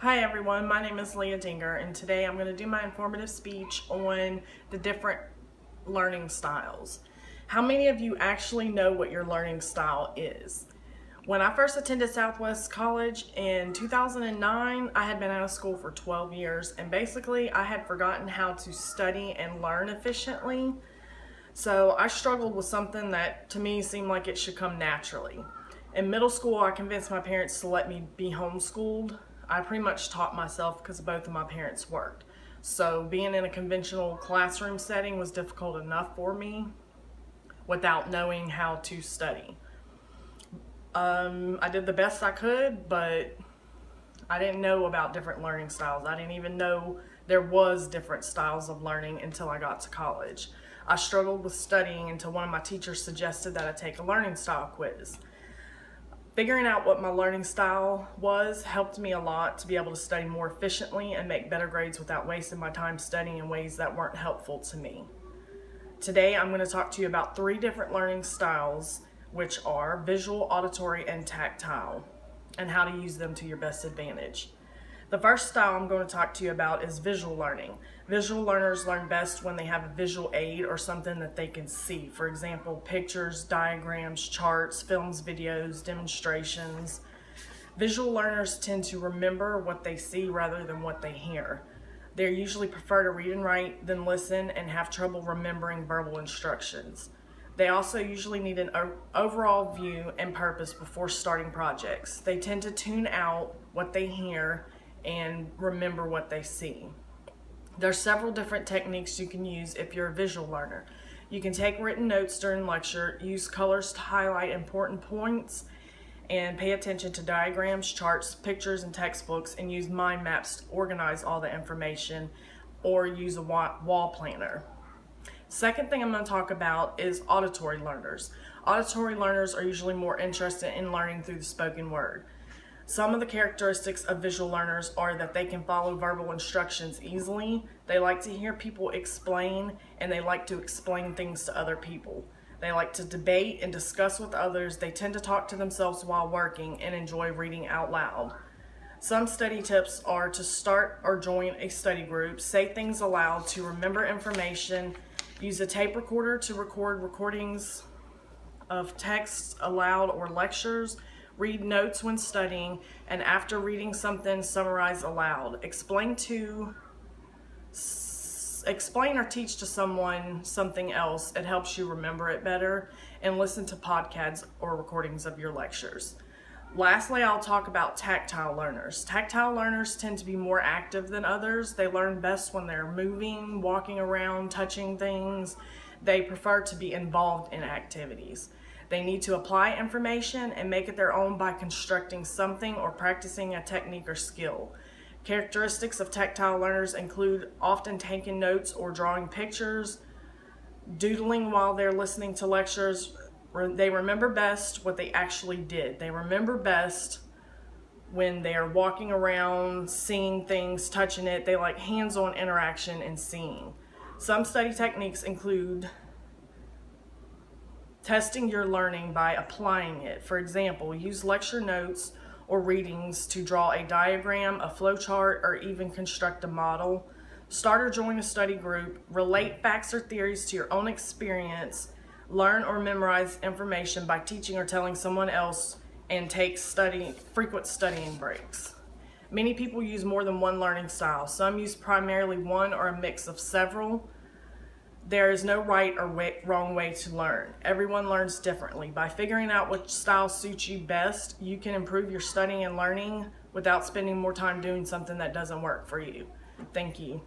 Hi everyone, my name is Leah Dinger, and today I'm going to do my informative speech on the different learning styles. How many of you actually know what your learning style is? When I first attended Southwest College in 2009, I had been out of school for 12 years, and basically I had forgotten how to study and learn efficiently. So I struggled with something that to me seemed like it should come naturally. In middle school, I convinced my parents to let me be homeschooled. I pretty much taught myself because both of my parents worked. So being in a conventional classroom setting was difficult enough for me without knowing how to study. I did the best I could, but I didn't know about different learning styles. I didn't even know there was different styles of learning until I got to college. I struggled with studying until one of my teachers suggested that I take a learning style quiz. Figuring out what my learning style was helped me a lot to be able to study more efficiently and make better grades without wasting my time studying in ways that weren't helpful to me. Today I'm going to talk to you about 3 different learning styles, which are visual, auditory, and tactile, and how to use them to your best advantage. The first style I'm going to talk to you about is visual learning. Visual learners learn best when they have a visual aid or something that they can see. For example, pictures, diagrams, charts, films, videos, demonstrations. Visual learners tend to remember what they see rather than what they hear. They usually prefer to read and write than listen and have trouble remembering verbal instructions. They also usually need an overall view and purpose before starting projects. They tend to tune out what they hear and remember what they see. There are several different techniques you can use if you're a visual learner. You can take written notes during lecture, use colors to highlight important points, and pay attention to diagrams, charts, pictures, and textbooks, and use mind maps to organize all the information, or use a wall planner. Second thing I'm going to talk about is auditory learners. Auditory learners are usually more interested in learning through the spoken word. Some of the characteristics of visual learners are that they can follow verbal instructions easily, they like to hear people explain, and they like to explain things to other people. They like to debate and discuss with others, they tend to talk to themselves while working, and enjoy reading out loud. Some study tips are to start or join a study group, say things aloud to remember information, use a tape recorder to record recordings of texts aloud or lectures, read notes when studying, and after reading something, summarize aloud. Explain or teach to someone something else. It helps you remember it better, and listen to podcasts or recordings of your lectures. Lastly, I'll talk about tactile learners. Tactile learners tend to be more active than others. They learn best when they're moving, walking around, touching things. They prefer to be involved in activities. They need to apply information and make it their own by constructing something or practicing a technique or skill. Characteristics of tactile learners include often taking notes or drawing pictures, doodling while they're listening to lectures. They remember best what they actually did. They remember best when they are walking around, seeing things, touching it. They like hands-on interaction and seeing. Some study techniques include testing your learning by applying it. For example, use lecture notes or readings to draw a diagram, a flowchart, or even construct a model. Start or join a study group. Relate facts or theories to your own experience. Learn or memorize information by teaching or telling someone else, and take frequent studying breaks. Many people use more than one learning style. Some use primarily one or a mix of several. There is no right or wrong way to learn. Everyone learns differently. By figuring out which style suits you best, you can improve your studying and learning without spending more time doing something that doesn't work for you. Thank you.